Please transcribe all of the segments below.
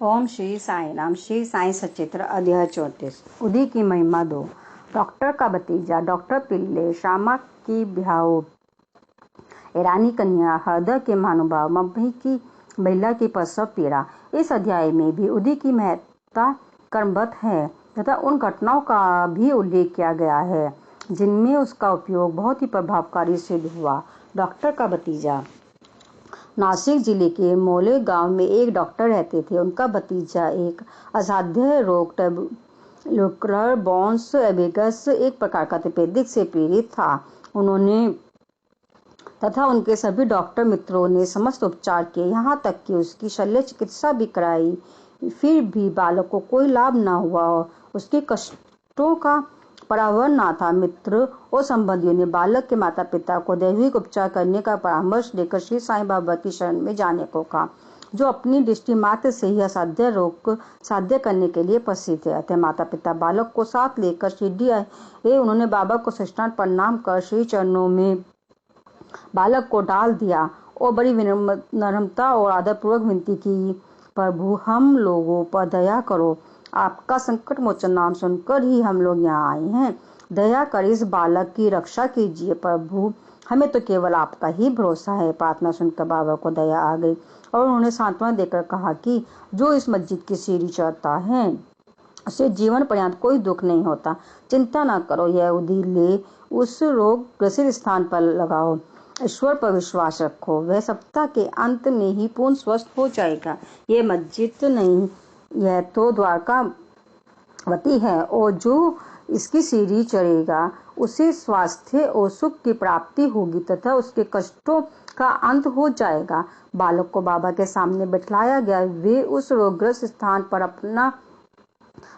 ओम श्री साई राम। श्री साई सचित्र अध्याय 34। उदी की महिमा 2। डॉक्टर का भतीजा डॉक्टर पिल्ले, श्यामा की ब्याह, ईरानी कन्या, हृदय के महानुभाव, मम्मी की महिला की प्रसव पीड़ा। इस अध्याय में भी उदी की महत्ता कर्मवत है तथा उन घटनाओं का भी उल्लेख किया गया है जिनमें उसका उपयोग बहुत ही प्रभावकारी सिद्ध हुआ। डॉक्टर का भतीजा। नासिक जिले के मोले गांव में एक डॉक्टर रहते थे। उनका भतीजा एक असाध्य रोग ट्यूबरकुलर बोन्स एबिगस, एक प्रकार का तपेदिक से पीड़ित था। उन्होंने तथा उनके सभी डॉक्टर मित्रों ने समस्त उपचार किए, यहाँ तक कि उसकी शल्य चिकित्सा भी कराई, फिर भी बालक को कोई लाभ न हुआ। उसके कष्टों का परावर न था। मित्र और संबंधियों ने बालक के माता पिता को दैविक उपचार करने का परामर्श देकर श्री साईं बाबा की शरण में जाने को कहा, जो अपनी दृष्टि मात्र से ही असाध्य रोग को साध्य करने के लिए प्रसिद्ध है। अतः माता पिता बालक को साथ लेकर शिरडी आए। उन्होंने बाबा को साष्टांग प्रणाम कर श्री चरणों में बालक को डाल दिया और बड़ी नम्रता और आदरपूर्वक विनती की, प्रभु हम लोगों पर दया करो, आपका संकट मोचन नाम सुनकर ही हम लोग यहाँ आए हैं, दया कर इस बालक की रक्षा कीजिए प्रभु, हमें तो केवल आपका ही भरोसा है। प्रार्थना सुनकर बाबा को दया आ गई और उन्होंने सांत्वना देकर कहा कि जो इस मस्जिद की सीढ़ी चढ़ता है उसे जीवन पर्यंत कोई दुख नहीं होता, चिंता न करो, यह उधीले उस रोग ग्रसित स्थान पर लगाओ, ईश्वर पर विश्वास रखो, वह सप्ताह के अंत में ही पूर्ण स्वस्थ हो जाएगा। ये मस्जिद नहीं, यह तो द्वारकावती है और जो इसकी सीढ़ी चढ़ेगा उसे स्वास्थ्य और सुख की प्राप्ति होगी तथा उसके कष्टों का अंत हो जाएगा। बालक को बाबा के सामने बैठाया गया। वे उस रोगग्रस्त स्थान पर अपना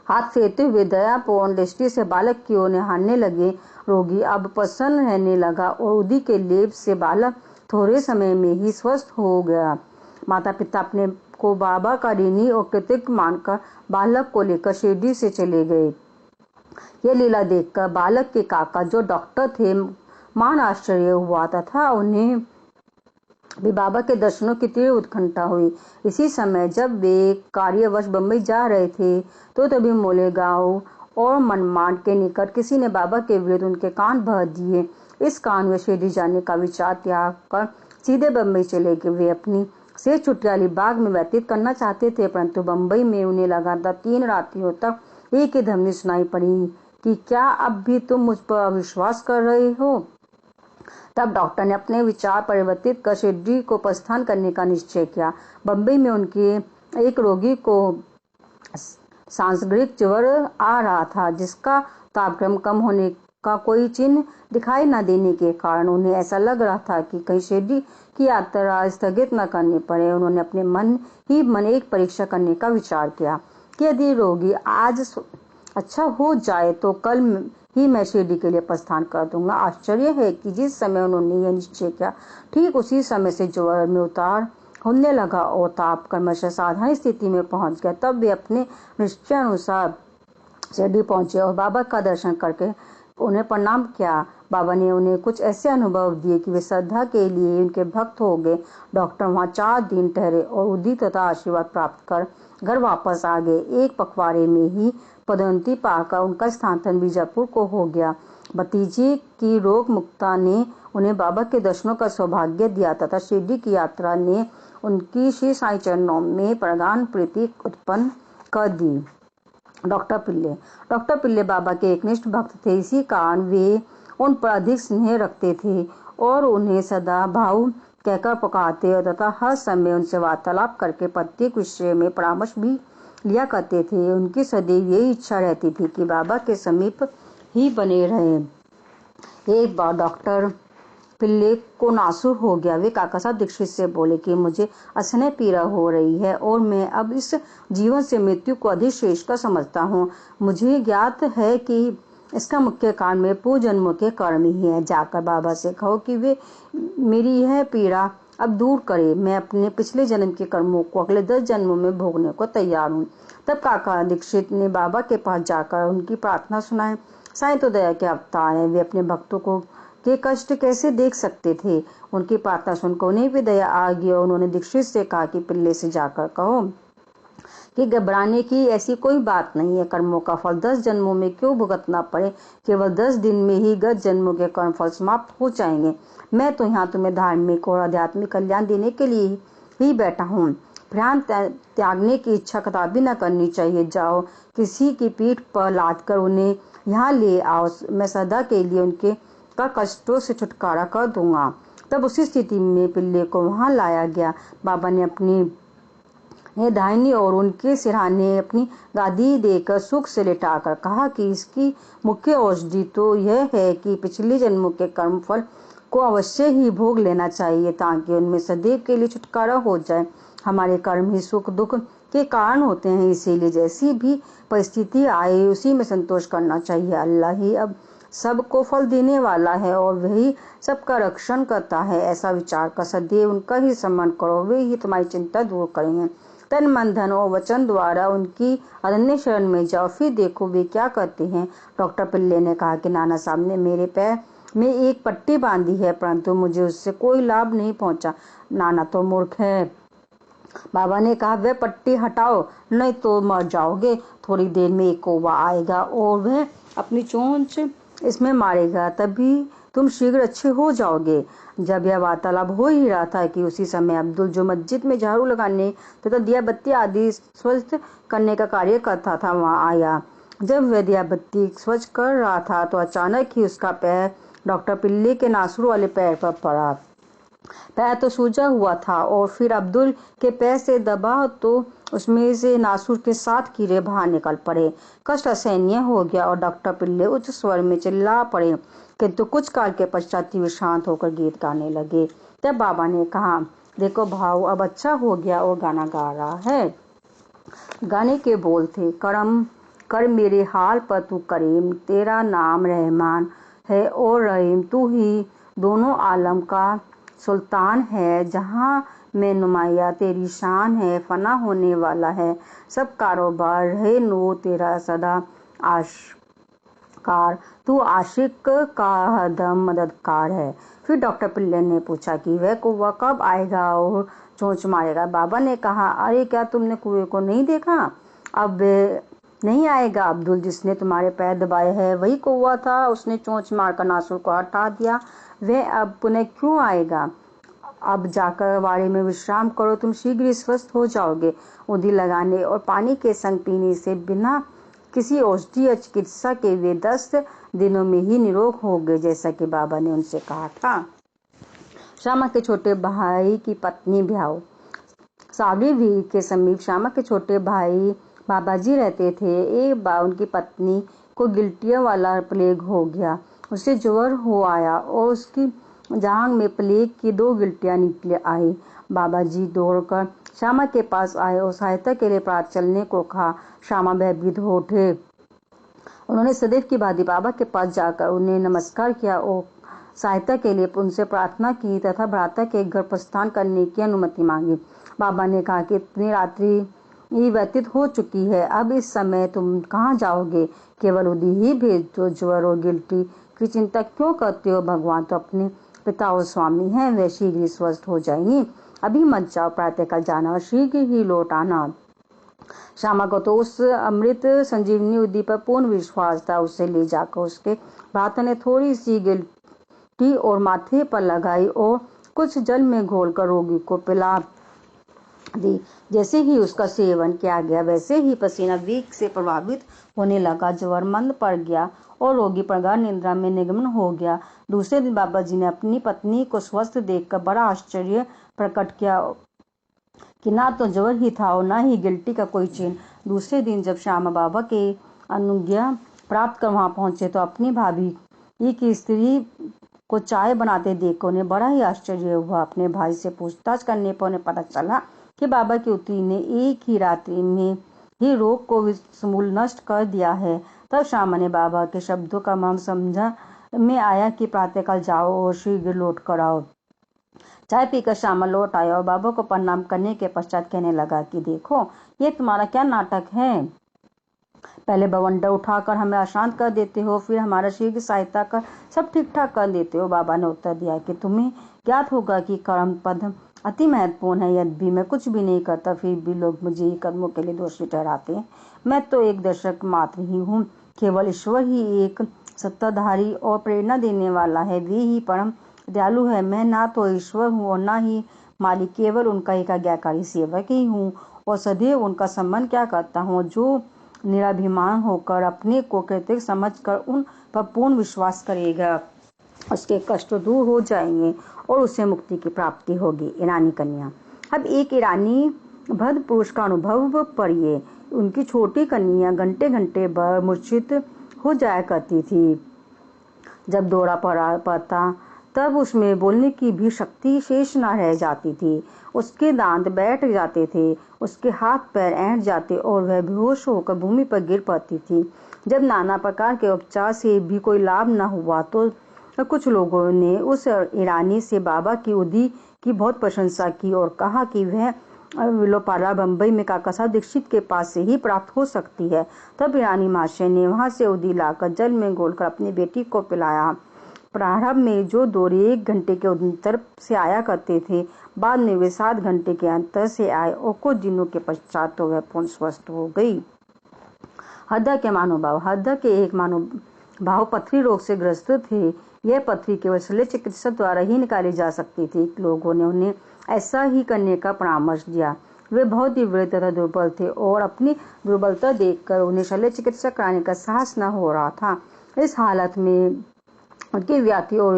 हाथ फेरते हुए दयापूर्ण दृष्टि से बालक की ओर निहारने लगे। रोगी अब प्रसन्न रहने लगा और उदी के लेप से बालक थोड़े समय में ही स्वस्थ हो गया। माता पिता अपने को बाबा का ऋणी और कृतज्ञ मानकर बालक को लेकर शिरडी से चले गए। यह लीला देखकर बालक के काका जो डॉक्टर थे मान आश्चर्य हुआ तथा उन्हें भी बाबा के दर्शनों की तीव्र उत्कंठा हुई। इसी समय जब वे कार्यवश बम्बई जा रहे थे तो तभी मोले गांव और मनमाड के निकट किसी ने बाबा के विरुद्ध उनके कान भर दिए। इस कारण वे शिरडी जाने का विचार त्याग कर सीधे बम्बई चले गए। वे अपनी शेष छुट्टी अलीबाग में व्यतीत करना चाहते थे, परंतु बम्बई में उन्हें लगातार 3 रात्रियों तक एक ही ध्वनि सुनाई पड़ी कि क्या अब भी तुम मुझ पर अविश्वास कर रहे हो। तब डॉक्टर ने अपने विचार परिवर्तित कर शिरडी को प्रस्थान करने का निश्चय किया। बम्बई में उनके एक रोगी को सांसर्गिक ज्वर आ रहा था, जिसका तापक्रम कम होने का कोई चिन्ह दिखाई न देने के कारण उन्हें ऐसा लग रहा था कि कहीं शिरडी की यात्रा स्थगित न करनी पड़े। उन्होंने अपने मन ही मन एक परीक्षा करने का विचार किया कि यदि रोगी आज अच्छा हो जाए तो कल ही मैं शिरडी के लिए प्रस्थान कर दूंगा। आश्चर्य है कि जिस समय उन्होंने यह निश्चय किया, ठीक उसी समय से ज्वर में उतार होने लगा और ताप क्रमशः साधारण स्थिति में पहुंच गया। तब वे अपने निश्चय अनुसार शिरडी पहुंचे और बाबा का दर्शन करके उन्हें प्रणाम किया। बाबा ने उन्हें कुछ ऐसे अनुभव दिए कि वे श्रद्धा के लिए उनके भक्त हो गए। डॉक्टर वहां 4 दिन ठहरे और उदी तथा आशीर्वाद प्राप्त कर घर वापस आ गए। एक पखवाड़े में ही पदोन्नति पाकर उनका स्थानांतरण बीजापुर को हो गया। भतीजे की रोग मुक्ता ने उन्हें बाबा के दर्शनों का सौभाग्य दिया तथा शिरडी की यात्रा ने उनकी श्री साईं चरणों में प्रगाढ़ प्रीति उत्पन्न कर दी। डॉक्टर पिल्ले बाबा के एक निष्ठ भक्त थे। इसी कारण वे उन पर अधिक स्नेह रखते थे और उन्हें सदा भाव कहकर पुकारते तथा हर समय उनसे वार्तालाप करके प्रत्येक विषय में परामर्श भी लिया करते थे। उनकी सदैव यही इच्छा रहती थी कि बाबा के समीप ही बने रहे। एक बार डॉक्टर पिल्ले को नासुर हो गया। वे काका साहब दीक्षित से बोले कि मुझे असहनीय पीड़ा हो रही है और मैं अब इस जीवन से मृत्यु को अधिक श्रेष्ठ समझता हूँ। मुझे ज्ञात है कि इसका मुख्य कारण मेरे पूर्व जन्मों के कर्म ही है। जाकर बाबा से कहो कि वे मेरी यह पीड़ा अब दूर करे। मैं अपने पिछले जन्म के कर्मों को अगले 10 जन्मों में भोगने को तैयार हूँ। तब काका दीक्षित ने बाबा के पास जाकर उनकी प्रार्थना सुनाई। साईं तो दया के अवतार है, वे अपने भक्तों को के कष्ट कैसे देख सकते थे। उनकी प्रार्थना सुनकर उन्हें भी दया आ गई और उन्होंने दीक्षित से कहा कि पिल्ले से जाकर कहो कि घबराने की ऐसी कोई बात नहीं है। कर्मों का फल 10 जन्मों में क्यों भुगतना पड़े, केवल 10 दिन में ही 10 जन्मों के कर्म फल समाप्त हो जाएंगे। मैं तो यहाँ तुम्हें धार्मिक और आध्यात्मिक कल्याण देने के लिए ही बैठा हूँ। भ्रांत त्यागने की इच्छा कदापि न करनी चाहिए। जाओ, किसी की पीठ पर लाद कर उन्हें यहाँ ले आओ, मैं सदा के लिए उनके का कष्टों से छुटकारा कर दूंगा। तब उसी स्थिति में पिल्ले को वहां लाया गया। बाबा ने अपनी दाहिनी और उनके सिरहाने अपनी गादी देकर सुख से लिटाकर कहा कि इसकी मुख्य औषधि तो यह है कि पिछले जन्मों के कर्म फल को अवश्य ही भोग लेना चाहिए, ताकि उनमें सदैव के लिए छुटकारा हो जाए। हमारे कर्म ही सुख दुख के कारण होते हैं, इसीलिए जैसी भी परिस्थिति आए उसी में संतोष करना चाहिए। अल्लाह ही अब सबको फल देने वाला है और वही सबका रक्षण करता है। ऐसा विचार कर सदैव उनका ही सम्मान करो, वे ही तुम्हारी चिंता दूर करेंगे। तन मन धन और वचन द्वारा उनकी अनन्य शरण में जाओ, फिर देखो वे क्या करते हैं। डॉक्टर पिल्ले ने कहा कि नाना साहब ने मेरे पैर में एक पट्टी बांधी है, परंतु मुझे उससे कोई लाभ नहीं पहुंचा। नाना तो मूर्ख है। बाबा ने कहा, वह पट्टी हटाओ, नहीं तो मर जाओगे। थोड़ी देर में एक कौवा आएगा और वह अपनी चोंच इसमें मारेगा, तभी तुम शीघ्र अच्छे हो जाओगे। जब यह वार्तालाप हो ही रहा था कि उसी समय अब्दुल, जो मस्जिद में झाड़ू लगाने तथा दिया बत्ती आदि स्वच्छ करने का कार्य करता था, वहां आया। जब वह दिया बत्ती स्वच्छ कर रहा था तो अचानक ही उसका पैर डॉक्टर पिल्ले के नासूर वाले पैर पर पड़ा। पैर तो सूजा हुआ था और फिर अब्दुल के पैर से दबा तो उसमें से नासूर के 7 कीड़े बाहर निकल पड़े। कष्ट असहनीय हो गया और डॉक्टर पिल्ले उच्च स्वर में चिल्ला पड़े, किंतु कुछ काल के पश्चात वे शांत होकर गीत गाने लगे। तब बाबा ने कहा, देखो भाव, अब अच्छा हो गया और गाना गा रहा है। गाने के बोल थे, करम कर मेरे हाल पर तू करीम, तेरा नाम रहमान है और रहीम, तू ही दोनों आलम का सुल्तान है। जहाँ में नुमाया तेरी शान है, फना होने वाला है सब कारोबार, रहे नूर तेरा सदा आशकार, तू आशिक का हरदम मददगार है। फिर डॉक्टर पिल्ले ने पूछा कि वह कौवा कब आएगा और चोंच मारेगा। बाबा ने कहा, अरे क्या तुमने कुएं को नहीं देखा? अब नहीं आएगा। अब्दुल, जिसने तुम्हारे पैर दबाए हैं, वही कौवा था। उसने चोंच मारकर नासूर को हटा दिया। वह अब पुनः क्यों आएगा? अब जाकर वाड़े में विश्राम करो, तुम शीघ्र स्वस्थ हो जाओगे। उंधी लगाने और पानी के संग पीने से बिना किसी औषधि या चिकित्सा के वे 10 दिनों में ही निरोग हो गए, जैसा कि बाबा ने उनसे कहा था। श्यामा के छोटे भाई की पत्नी ब्याह। सावरी भीड़ के समीप श्यामा के छोटे भाई बाबाजी रहते थे। एक बार उनकी पत्नी को गिल्टिया वाला प्लेग हो गया। उसे ज्वर हो आया और उसकी जांघ में प्लेग की 2 गिल्टियां निकल आई। बाबाजी दौड़कर श्यामा के पास आए और सहायता के लिए प्रार्थना चलने को कहा। श्यामा भयभीत हो उठे। उन्होंने सदैव की भांति बाबा के पास जाकर उन्हें नमस्कार किया और सहायता के लिए उनसे प्रार्थना की तथा भ्राता के घर प्रस्थान करने की अनुमति मांगी। बाबा ने कहा कि इतनी रात्रि व्यतीत हो चुकी है, अब इस समय तुम कहाँ जाओगे? केवल उदी ही भेज दो। ज्वर और गिल्टी की चिंता क्यों करते हो? भगवान तो अपने पिता और स्वामी हैं, वे शीघ्र स्वस्थ हो जाएंगी। अभी मत जाओ, प्रातःकाल जाना और शीघ्र ही लौट आना। श्यामा को तो उस अमृत संजीवनी उदी पर पूर्ण विश्वास था। उसे ले जाकर उसके भ्राता ने थोड़ी सी गिल्टी और माथे पर लगाई और कुछ जल में घोलकर रोगी को पिला दी। जैसे ही उसका सेवन किया गया, वैसे ही पसीना वेग से प्रभावित होने लगा, ज्वर मंद पड़ गया और रोगी प्रगाढ़ निद्रा में निमग्न हो गया। दूसरे दिन बाबा जी ने अपनी पत्नी को स्वस्थ देखकर बड़ा आश्चर्य प्रकट किया कि ना तो ज्वर ही था और ना ही गिल्टी का कोई चिन्ह। दूसरे दिन जब श्यामा बाबा के अनुज्ञा प्राप्त कर वहां पहुंचे तो अपनी भाभी की स्त्री को चाय बनाते देखकर उन्हें बड़ा ही आश्चर्य हुआ। अपने भाई से पूछताछ करने पर उन्हें पता चला कि बाबा की उतरी ने एक ही रात्रि में ही रोग को समूल नष्ट कर दिया है। तब श्यामा ने बाबा के शब्दों का मर्म समझा में आया कि प्रातःकाल जाओ और शीघ्र लौट कर आओ। चाय पीकर श्यामा लौट आया और बाबा को प्रणाम करने के पश्चात कहने लगा कि देखो, ये तुम्हारा क्या नाटक है? पहले बवंडर उठाकर हमें अशांत कर देते हो, फिर हमारा शीघ्र सहायता कर सब ठीक ठाक कर देते हो। बाबा ने उत्तर दिया कि तुम्हें ज्ञात होगा कि कर्म पद अति महत्वपूर्ण है। यदि मैं कुछ भी नहीं करता फिर भी लोग मुझे ही कर्मों के लिए दोषी ठहराते हैं। मैं तो एक दर्शक मात्र ही हूँ। केवल ईश्वर ही एक सत्ताधारी और प्रेरणा देने वाला है, वे ही परम दयालु है। मैं ना तो ईश्वर हूँ और ना ही मालिक, केवल उनका एक आज्ञाकारी सेवक ही हूँ और सदैव उनका सम्मान क्या करता हूँ। जो निराभिमान होकर अपने को कृतज्ञ समझकर उन पर पूर्ण विश्वास करेगा, उसके कष्ट दूर हो जाएंगे और उसे मुक्ति की प्राप्ति होगी। ईरानी कन्या। अब एक ईरानी भद्र पुरुष का अनुभव पढ़िए। उनकी छोटी कन्या घंटे घंटे भर मूर्छित हो जाया करती थी। जब दौरा पड़ता तब उसमें बोलने की भी शक्ति शेष न रह जाती थी। उसके दांत बैठ जाते थे, उसके हाथ पैर ऐंठ जाते और वह बेहोश होकर भूमि पर गिर पड़ती थी। जब नाना प्रकार के उपचार से भी कोई लाभ न हुआ तो कुछ लोगों ने उस ईरानी से बाबा की उदी की बहुत प्रशंसा की और कहा कि वह विलोपाला बम्बई में काका साहब दीक्षित के पास से ही प्राप्त हो सकती है। तब ईरानी महाशय ने वहां से उदी लाकर जल में घोलकर अपनी बेटी को पिलाया। प्रारंभ में जो दौरे 1 घंटे के अंतर से आया करते थे, बाद में वे 7 घंटे के अंतर से आए और कुछ दिनों के पश्चात तो वह पूर्ण स्वस्थ हो गई। हृदय के महानुभाव। हृदय के एक महानुभाव पथरी रोग से ग्रस्त थे। यह पथरी केवल शल्य चिकित्सा द्वारा ही निकाली जा सकती थी। लोगों ने उन्हें ऐसा ही करने का परामर्श दिया। वे बहुत ही वृद्ध तथा दुर्बल थे और अपनी दुर्बलता देखकर उन्हें शल्य चिकित्सा कराने का साहस न हो रहा था। इस हालत में उनकी व्याधि और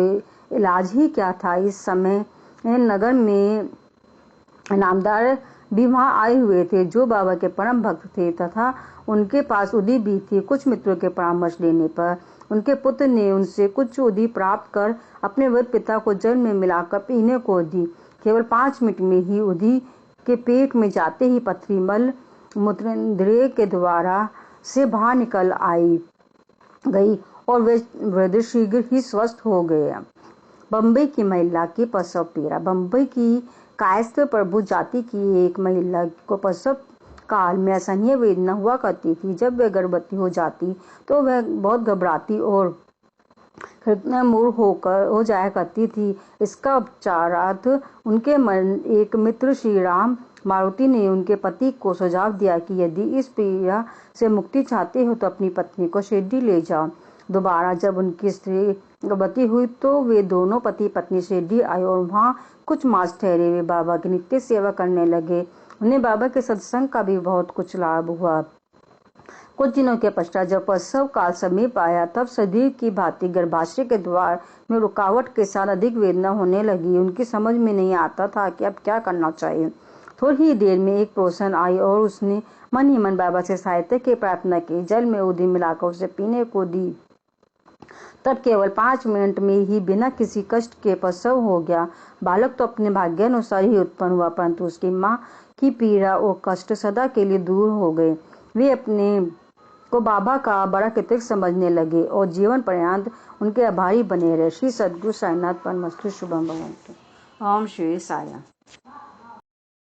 इलाज ही क्या था। इस समय नगर में नामदार भी वहां आए हुए थे जो बाबा के परम भक्त थे तथा उनके पास उदी भी थी। कुछ मित्रों के परामर्श लेने पर उनके पुत्र ने उनसे कुछ उदी प्राप्त कर अपने वृद्ध पिता को जल में मिलाकर पीने को दी। केवल 5 मिनट में ही उदी के पेट में जाते ही पथरी मल मूत्रेंद्रिय के द्वारा से बाहर निकल आई गई और वे वृद्ध शीघ्र ही स्वस्थ हो गए। बम्बई की महिला की प्रसव पीड़ा। बम्बई की कायस्थ प्रभु जाति की एक महिला को प्रसव काल में असहनीय वेदना हुआ करती थी। जब वह गर्भवती हो जाती तो वह बहुत घबराती और मूर्ख हो जाया करती थी। इसका उपचारार्थ उनके एक मित्र श्री राम मारुति ने उनके पति को सुझाव दिया कि यदि इस पीड़ा से मुक्ति चाहते हो तो अपनी पत्नी को शिरडी ले जाओ। दोबारा जब उनकी स्त्री गर्भवती हुई तो वे दोनों पति पत्नी शिरडी आए और वहां कुछ मास ठहरे। वे बाबा की नित्य सेवा करने लगे। उन्हें बाबा के सत्संग का भी बहुत कुछ लाभ हुआ। कुछ दिनों के पश्चात जब प्रसव काल समीप आया तब शरीर की भांति गर्भाशय के द्वार में रुकावट के साथ अधिक वेदना होने लगी। उनकी समझ में नहीं आता था कि अब क्या करना चाहिए। थोड़ी ही देर में एक पड़ोसन आई और उसने मन ही मन बाबा से सहायता की प्रार्थना की। जल में उदी मिलाकर उसे पीने को दी। तब केवल 5 मिनट में ही बिना किसी कष्ट के प्रसव हो गया। बालक तो अपने भाग्यानुसार ही उत्पन्न हुआ, परंतु उसकी माँ की पीड़ा और कष्ट सदा के लिए दूर हो गए। वे अपने को बाबा का बड़ा कृतज्ञ समझने लगे और जीवन पर्यंत उनके आभारी बने रहे। श्री सद्गुरु साईनाथ परमस्तु। शुभम भवन्तु। ओम श्री साईं।